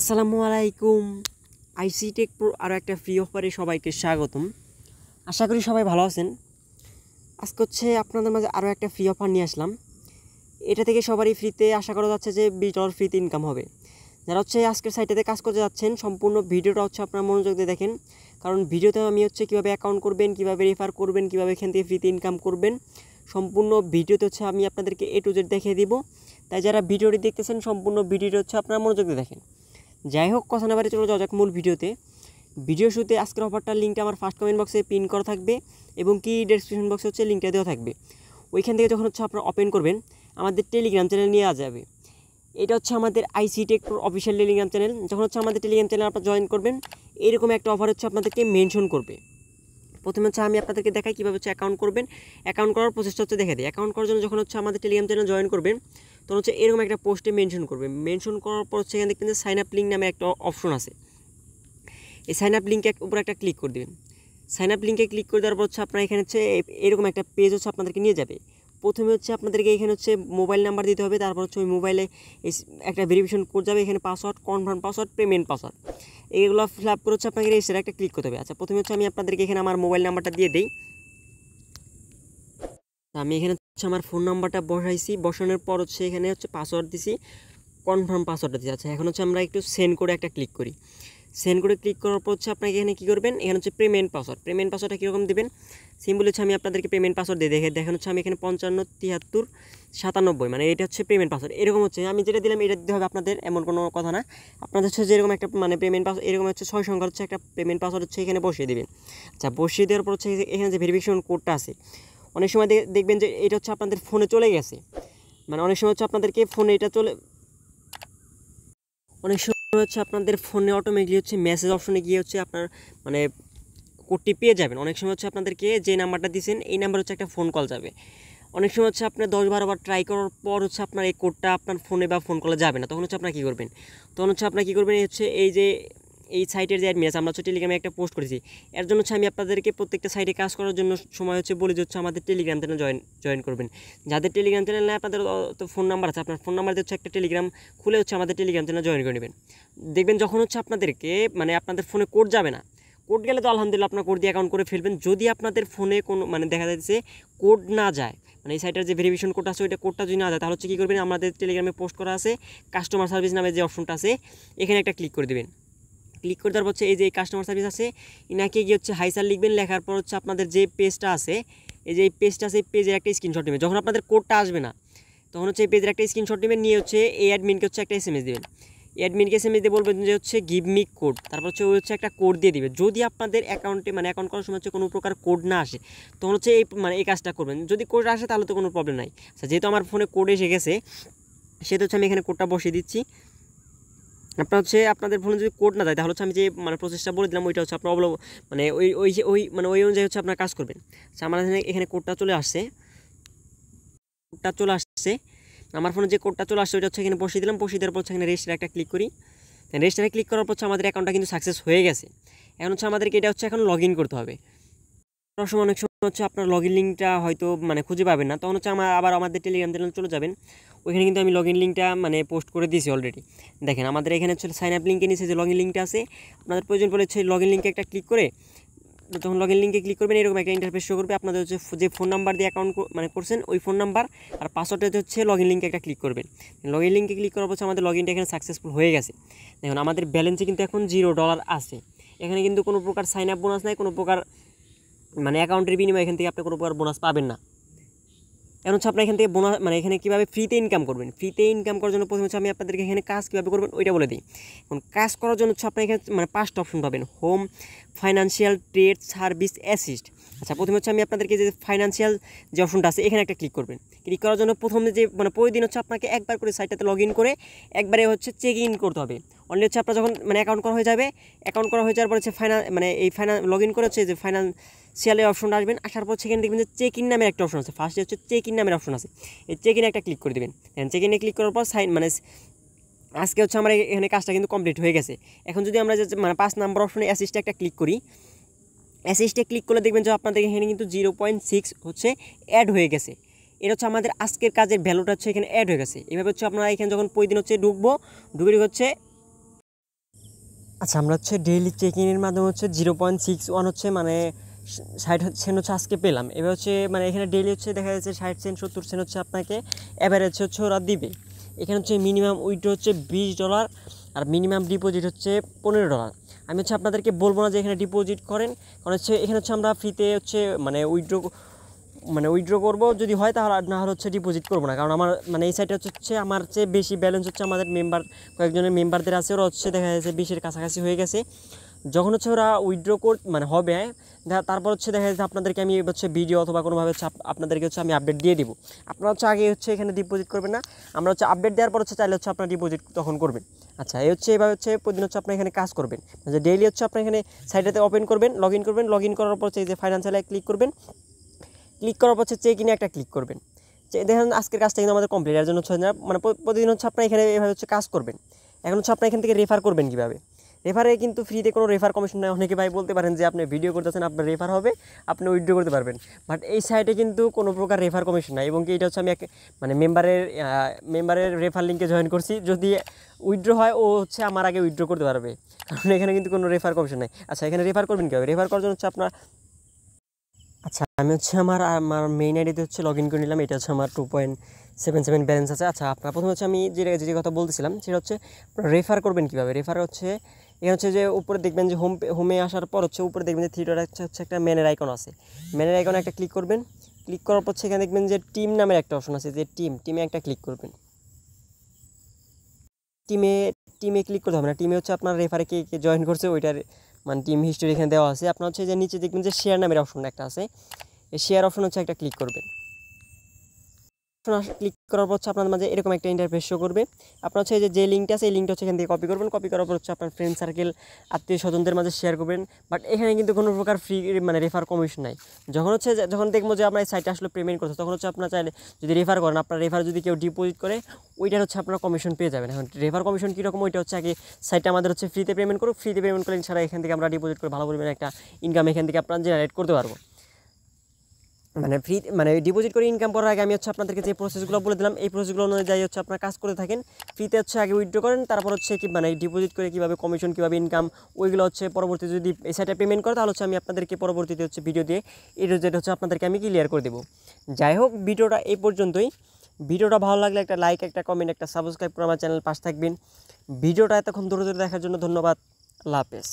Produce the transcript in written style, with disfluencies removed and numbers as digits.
আসসালামু আলাইকুম। আইসি Tech pro আরও একটা ফ্রি অফারে সবাইকে স্বাগতম। আশা করি সবাই ভালো আছেন। আজকে হচ্ছে আপনাদের মাঝে আরও একটা ফ্রি অফার নিয়ে আসলাম। এটা থেকে সবারই ফ্রিতে আশা করা যাচ্ছে যে $20 ফ্রিতে ইনকাম হবে। যারা হচ্ছে আজকের সাইটেতে কাজ করতে যাচ্ছেন সম্পূর্ণ ভিডিওটা হচ্ছে আপনার মনোযোগ দিয়ে দেখেন, কারণ ভিডিওতে আমি হচ্ছে কীভাবে অ্যাকাউন্ট করবেন, কীভাবে রেফার করবেন, কীভাবে এখান থেকে ফ্রিতে ইনকাম করবেন, সম্পূর্ণ ভিডিওতে হচ্ছে আমি আপনাদেরকে A to Z দেখিয়ে দিব। তাই যারা ভিডিওটি দেখতেছেন সম্পূর্ণ ভিডিওটা হচ্ছে আপনার মনোযোগ দিয়ে দেখেন। যাই হোক, কথা না বাড়ি চলে যাওয়া যাক মূল ভিডিওতে। ভিডিও শুরুতে আজকের অফারটার লিঙ্কটা আমার ফার্স্ট কমেন্ট বক্সে পিন করা থাকবে এবং কি ডেসক্রিপশন বক্সে হচ্ছে লিঙ্কটা দেওয়া থাকবে। ওইখান থেকে যখন হচ্ছে আপনারা ওপেন করবেন আমাদের টেলিগ্রাম চ্যানেল নিয়ে যাবে। এটা হচ্ছে আমাদের IC Tech Pro official Telegram channel. যখন হচ্ছে আমাদের টেলিগ্রাম চ্যানেল আপনারা জয়েন করবেন, এরকম একটা অফার হচ্ছে আপনাদেরকে মেনশন করবে। প্রথমে হচ্ছে আমি আপনাদেরকে দেখাই কীভাবে হচ্ছে অ্যাকাউন্ট করবেন। অ্যাকাউন্ট করার প্রসেসটা হচ্ছে দেখে দিই। অ্যাকাউন্ট করার জন্য যখন হচ্ছে আমাদের টেলিগ্রাম চ্যানেল জয়েন করবেন তখন হচ্ছে এরকম একটা পোস্টে মেনশন করবে। মেনশন করার পর হচ্ছে এখানে দেখবেন যে সাইন আপ লিঙ্ক নামে একটা অপশন আছে। এই সাইন আপ লিঙ্কের উপর একটা ক্লিক করে দেবেন। সাইন আপ লিঙ্কে ক্লিক করে দেওয়ার পর হচ্ছে আপনার এখানে হচ্ছে এরকম একটা পেজ হচ্ছে আপনাদেরকে নিয়ে যাবে। প্রথমে হচ্ছে আপনাদেরকে এখানে হচ্ছে মোবাইল নাম্বার দিতে হবে, তারপর হচ্ছে ওই মোবাইলে একটা ভেরিফিকেশন কোড যাবে, এখানে password, confirm password, payment password, এইগুলো ফিল আপ করে হচ্ছে আপনাকে রেজিস্টার একটা ক্লিক করতে হবে। আচ্ছা, প্রথমে হচ্ছে আমি আপনাদেরকে এখানে আমার মোবাইল নাম্বারটা দিয়ে দিই। আমি এখানে হচ্ছে আমার ফোন নাম্বারটা বসানোর পর হচ্ছে এখানে হচ্ছে পাসওয়ার্ড দিছি, কনফার্ম পাসওয়ার্ডটা দিচ্ছি। আচ্ছা, এখন হচ্ছে আমরা একটু সেন্ড করে একটা ক্লিক করি। সেন্ড করে ক্লিক করার পর হচ্ছে আপনাকে এখানে কী করবেন, এখানে হচ্ছে পেমেন্ট পাসওয়ার্ডটা কীরকম দেবেন সিম্পল হচ্ছে আমি আপনাদেরকে পেমেন্ট পাসওয়ার্ড দিয়ে দেখেন হচ্ছে আমি এখানে 55 73 97 মানে এটা হচ্ছে পেমেন্ট পাসওয়ার্ড। এরকম হচ্ছে আমি যেটা দিলাম এটা দিতে হবে আপনাদের, এমন কোনো কথা না। আপনাদের হচ্ছে যেরকম একটা মানে পেমেন্ট পাসওয়ার্ড এরকম হচ্ছে 6 সংখ্যার হচ্ছে একটা পেমেন্ট পাসওয়ার্ড হচ্ছে এখানে বসিয়ে দেবেন। আচ্ছা, বসিয়ে দেওয়ার পর হচ্ছে এখানে যে ভেরিফিকেশন কোডটা আছে, অনেক সময় দেখবেন যে এটা হচ্ছে আপনাদের ফোনে চলে গেছে, মানে অনেক সময় হচ্ছে আপনাদেরকে ফোনে এটা অনেক সময় হচ্ছে আপনাদের ফোনে অটোমেটিকলি হচ্ছে মেসেজ অপশনে গিয়ে হচ্ছে আপনার মানে কোডটি পেয়ে যাবেন। অনেক সময় হচ্ছে আপনাদেরকে যে নাম্বারটা দিয়েছেন এই নাম্বার হচ্ছে একটা ফোন কল যাবে। অনেক সময় হচ্ছে আপনার 10-12 বার ট্রাই করার পর হচ্ছে আপনার এই কোডটা আপনার ফোনে বা ফোন কলে যাবে না, তখন হচ্ছে আপনার কী করবেন, এই যে এই সাইটের যে অ্যাডমিন আছে, আমরা হচ্ছে টেলিগ্রামে একটা পোস্ট করেছি, এর জন্য হচ্ছে আমি আপনাদেরকে প্রত্যেকটা সাইটে কাজ করার জন্য সময় হচ্ছে বলি যে হচ্ছে আমাদের টেলিগ্রাম চ্যানেল জয়েন করবেন। যাদের টেলিগ্রাম চ্যানেল নেই আপনাদের তো ফোন নাম্বার আছে, আপনার ফোন নাম্বার দিয়ে হচ্ছে একটা টেলিগ্রাম খুলে হচ্ছে আমাদের টেলিগ্রাম চ্যানেল জয়েন করে নেবেন। দেখবেন যখন হচ্ছে আপনাদেরকে মানে আপনাদের ফোনে কোড যাবে না, কোড গেলে তো আলহামদুলিল্লাহ আপনার কোড দিয়ে অ্যাকাউন্ট করে ফেলবেন। যদি আপনাদের ফোনে কোনো মানে দেখা যাচ্ছে কোড না যায়, মানে এই সাইটের যে ভেরিফিকেশন কোড আছে ওইটা কোডটা যদি না যায়, তাহলে হচ্ছে কী করবেন, আমাদের টেলিগ্রামে পোস্ট করা আছে কাস্টমার সার্ভিস নামে যে অপশনটা আছে এখানে একটা ক্লিক করে দেবেন। ক্লিক করে দেওয়ার হচ্ছে এই যে কাস্টমার সার্ভিস আছে ইনাকে গিয়ে হচ্ছে হাই স্যার লিখবেন। লেখার পর হচ্ছে আপনাদের যে পেজটা আছে, এই যে এই পেজটা আছে, এই পেজের একটা স্ক্রিনশট নেবেন। যখন আপনাদের কোডটা আসবে না তখন হচ্ছে এই পেজের একটা স্ক্রিনশট নেবেন, নিয়ে হচ্ছে এই অ্যাডমিনকে হচ্ছে একটা SMS দেবেন। অ্যাডমিনকে SMS দিয়ে বলবেন যে হচ্ছে গিভ মি কোড, তারপর হচ্ছে ওই হচ্ছে একটা কোড দিয়ে দিবে। যদি আপনাদের অ্যাকাউন্টে মানে অ্যাকাউন্ট করার সময় হচ্ছে কোনো প্রকার কোড না আসে তখন হচ্ছে এই কাজটা করবেন। যদি কোড আসে তাহলে তো কোনো প্রবলেম নাই। আচ্ছা, যেহেতু আমার ফোনে কোড এসে গেছে সেটা হচ্ছে আমি এখানে কোডটা বসিয়ে দিচ্ছি। আপনাদের ফোনে যদি কোড না যায় তাহলে হচ্ছে আমি যে মানে প্রসেসটা বলে দিলাম ওইটা হচ্ছে আপনার মানে ওই অনুযায়ী হচ্ছে আপনার কাজ করবেন। আচ্ছা, আমার এখানে কোডটা চলে আসছে, আমার ফোনে যে কোডটা চলে আসছে ওইটা হচ্ছে এখানে বসিয়ে দিলাম। বসিয়ে দেওয়ার পর এখানে রেজিস্টারে একটা ক্লিক করি। রেজিস্টারে ক্লিক করার পর আমাদের অ্যাকাউন্টটা কিন্তু সাকসেস হয়ে গেছে। এখন হচ্ছে আমাদেরকে এটা হচ্ছে এখন লগ ইন করতে হবে। অনেক সময় হচ্ছে আপনার লগ ইন লিঙ্কটা হয়তো মানে খুঁজে পাবেন না, তখন হচ্ছে আবার আমাদের টেলিগ্রাম চ্যানেল চলে যাবেন। ওইখানে কিন্তু আমি লগ ইন লিঙ্কটা মানে পোস্ট করে দিয়েছি অলরেডি। দেখেন আমাদের এখানে হচ্ছে সাইন আপ লিঙ্কে নিচে যে লগ ইন লিঙ্কটা আছে, আপনাদের প্রয়োজন পড়লে হচ্ছে লগ ইন লিঙ্কে একটা ক্লিক করে যখন লগ ইন লিঙ্কে ক্লিক করবেন এরকম একটা ইন্টারফেস শো করবে। আপনাদের হচ্ছে যে ফোন নাম্বার দিয়ে অ্যাকাউন্ট মানে করছেন ওই ফোন নাম্বার আর পাসওয়ার্ডটা হচ্ছে লগ ইন লিঙ্কে একটা ক্লিক করবেন। লগ ইন লিঙ্কে ক্লিক করার পর আমাদের লগ ইনটা এখানে সাকসেসফুল হয়ে গেছে। দেখুন আমাদের ব্যালেন্সে কিন্তু এখন $0 আছে। এখানে কিন্তু কোনো প্রকার সাইন আপ বোনাস নাই, কোনো প্রকার মানে অ্যাকাউন্টের বিনিময়ে এখান থেকে আপনি কোনো প্রকার বোনাস পাবেন না। এখন হচ্ছে আপনার এখান থেকে বোনাস মানে এখানে কীভাবে ফ্রিতে ইনকাম করবেন। ফ্রিতে ইনকাম করার জন্য প্রথমে হচ্ছে আমি আপনাদেরকে এখানে কাজ কীভাবে করবেন ওইটা বলে দিই। এখন কাজ করার জন্য হচ্ছে আপনার এখানে মানে 5টা অপশন পাবেন, home, financial, trade, service, assist. আচ্ছা, প্রথমে হচ্ছে আমি আপনাদেরকে যে ফাইন্যান্সিয়াল যে অপশনটা আছে এখানে একটা ক্লিক করবেন। ক্লিক করার জন্য প্রথমে যে মানে প্রতিদিন হচ্ছে আপনাকে একবার করে সাইটটাতে লগ ইন করে একবারে হচ্ছে চেক ইন করতে হবে। অনলি হচ্ছে আপনার যখন মানে অ্যাকাউন্ট করা হয়ে যাবে, অ্যাকাউন্ট করা হয়ে যাওয়ার পর হচ্ছে লগ ইন করে হচ্ছে যে ফাইন্যান্সিয়ালের অপশনটা আসবেন। আসার পর সেখানে দেখবেন যে চেক ইন নামের একটা অপশন আছে, ফার্স্টে হচ্ছে চেক ইন নামের অপশন আছে, এই চেক ইনে একটা ক্লিক করে দেবেন। চেক ইনে ক্লিক করার পর আজকে হচ্ছে আমার এখানে কাজটা কিন্তু কমপ্লিট হয়ে গেছে। এখন যদি আমরা যে মানে 5 নম্বর অপশনে অ্যাসিস্টে একটা ক্লিক করি, অ্যাসিস্টে ক্লিক করলে দেখবেন যে আপনাদের এখানে কিন্তু 0.6 হচ্ছে অ্যাড হয়ে গেছে। এটা হচ্ছে আমাদের আজকের কাজের ভ্যালুটা হচ্ছে এখানে অ্যাড হয়ে গেছে। এভাবে হচ্ছে আপনারা এখানে যখন প্রতিদিন হচ্ছে ঢুকে হচ্ছে আচ্ছা, আমরা হচ্ছে ডেইলি চেকিংয়ের মাধ্যমে হচ্ছে 0.61 হচ্ছে মানে 60 সেন্ট হচ্ছে আজকে পেলাম। এবার হচ্ছে মানে এখানে ডেইলি হচ্ছে দেখা যাচ্ছে 60 সেন্ট 70 সেন্ট হচ্ছে আপনাকে অ্যাভারেজ হচ্ছে ওরা দিবে। এখানে হচ্ছে মিনিমাম উইথড্র হচ্ছে $20 আর মিনিমাম ডিপোজিট হচ্ছে $15। আমি হচ্ছে আপনাদেরকে বলবো না যে এখানে ডিপোজিট করেন, কারণ হচ্ছে এখানে হচ্ছে আমরা ফ্রিতে হচ্ছে মানে উইথড্র করবো যদি হয়, তাহলে না হলে হচ্ছে ডিপোজিট করবো না। কারণ আমার মানে এই সাইডে হচ্ছে আমার চেয়ে বেশি ব্যালেন্স হচ্ছে আমাদের কয়েকজনের মেম্বারদের আছে, ওরা হচ্ছে দেখা যাচ্ছে 20-এর কাছাকাছি হয়ে গেছে। যখন হচ্ছে ওরা উইথড্র মানে হবে, তারপর হচ্ছে দেখা যাচ্ছে আপনাদেরকে আমি হচ্ছে ভিডিও অথবা কোনোভাবে হচ্ছে আপনাদেরকে হচ্ছে আমি আপডেট দিয়ে দিব। আপনারা হচ্ছে আগে হচ্ছে এখানে ডিপোজিট করবেন না, আমরা হচ্ছে আপডেট দেওয়ার পর হচ্ছে চাইলে হচ্ছে আপনার ডিপোজিট তখন করবেন। আচ্ছা, এই হচ্ছে এবার হচ্ছে প্রতিদিন হচ্ছে আপনার এখানে কাজ করবেন, যে ডেইলি হচ্ছে আপনার এখানে সাইডেতে ওপেন করবেন, লগ ইন করার পর হচ্ছে এই যে ফাইন্যান্সিয়ালে ক্লিক করবেন, ক্লিক করার পর হচ্ছে চেক ইনে একটা ক্লিক করবেন। দেখেন আজকের কাজটা কিন্তু আমাদের কমপ্লিট, এর জন্য হচ্ছে মানে প্রতিদিন হচ্ছে আপনার এখানে এভাবে হচ্ছে কাজ করবেন। এখন হচ্ছে আপনার এখান থেকে রেফার করবেন কীভাবে। রেফারে কিন্তু ফ্রিতে কোনো রেফার কমিশন নেই। অনেকে ভাই বলতে পারেন যে আপনি ভিডিও করতেছেন, আপনার রেফার হবে, আপনি উইথড্র করতে পারবেন, বাট এই সাইটে কিন্তু কোনো প্রকার রেফার কমিশন নাই। এবং কি এটা হচ্ছে আমি মানে মেম্বারের রেফার লিঙ্কে জয়েন করছি, যদি উইথড্র হয় ও হচ্ছে আমার আগে উইথড্র করতে পারবে, কারণ এখানে কিন্তু কোনো রেফার কমিশন নেই। আচ্ছা, এখানে রেফার করবেন কীভাবে? রেফার করার জন্য হচ্ছে আপনার আচ্ছা, আমি হচ্ছে আমার মেইন আইডিতে হচ্ছে লগ ইন করে নিলাম। এটা হচ্ছে আমার 2.77 ব্যালেন্স আছে। আচ্ছা, আপনার প্রথমে হচ্ছে আমি যে কথা বলতেছিলাম সেটা হচ্ছে রেফার করবেন কীভাবে। রেফার হচ্ছে এখানে হচ্ছে যে উপরে দেখবেন যে হোমে আসার পর হচ্ছে উপরে দেখবেন যে থ্রি ডট হচ্ছে একটা ম্যানের আইকন আছে, ম্যানের আইকনে একটা ক্লিক করবেন। ক্লিক করার পর সেখানে দেখবেন যে টিম নামের একটা অপশন আছে, যে টিমে একটা ক্লিক করবেন। টিমে ক্লিক করতে হবে না, টিমে হচ্ছে আপনার রেফারে কে জয়েন করছে ওইটার মানে টিম হিস্টোরি এখানে দেওয়া আছে। আপনার হচ্ছে যে নিচে দেখবেন যে শেয়ার নামের অপশন একটা আছে, এই শেয়ার অপশন হচ্ছে একটা ক্লিক করবেন। ক্লিক করার পর হচ্ছে আপনার মাঝে এরকম একটা ইন্টারফেস শো করবে। আপনার হচ্ছে যে লিঙ্কটা আছে, এই লিঙ্কটা হচ্ছে এখান থেকে কপি করবেন। কপি করার পর হচ্ছে আপনার ফ্রেন্ড সার্কেল আত্মীয় স্বজনদের মাঝে শেয়ার করবেন। বাট এখানে কিন্তু কোনো প্রকার ফ্রি মানে রেফার কমিশন নাই। যখন দেখবো যে আপনার এই সাইটে আসলে পেমেন্ট করছে, তখন হচ্ছে আপনার চাইলে যদি রেফার করেন, আপনার রেফার যদি কেউ ডিপোজিট করে, ওইটার হচ্ছে আপনার কমিশন পেয়ে যাবেন। এখন রেফার কমিশন কীরকম, ওইটা হচ্ছে আগে সাইটে আমাদের হচ্ছে ফ্রিতে পেমেন্ট করুক, ফ্রিতে পেমেন্ট করে ইনশাআল্লাহ এখান থেকে আমরা ডিপোজিট করে ভালো পরিমাণে একটা ইনকাম এখান থেকে আপনার জেনারেট করতে পারবো। মানে ডিপোজিট করে ইনকাম করার আগে আমি হচ্ছে আপনাদেরকে যে প্রসেসগুলো বলে দিলাম, এই প্রসেসগুলো অনুযায়ী হচ্ছে আপনার কাজ করে থাকেন। ফ্রিতে হচ্ছে আগে উইথড্র করেন, তারপর হচ্ছে কি মানে ডিপোজিট করে কীভাবে কমিশন, কীভাবে ইনকাম, ওইগুলো হচ্ছে পরবর্তীতে যদি এই সাইটে পেমেন্ট করে, তাহলে হচ্ছে আমি আপনাদেরকে পরবর্তীতে হচ্ছে ভিডিও দিয়ে এই যেটা হচ্ছে আপনাদেরকে আমি ক্লিয়ার করে দেবো। যাই হোক, ভিডিওটা এই পর্যন্তই। ভিডিওটা ভালো লাগলে একটা লাইক, একটা কমেন্ট, একটা সাবস্ক্রাইব করে আমার চ্যানেল পাশে থাকবেন। ভিডিওটা এতক্ষণ ধরে দেখার জন্য ধন্যবাদ। আল্লাহ হাফেজ।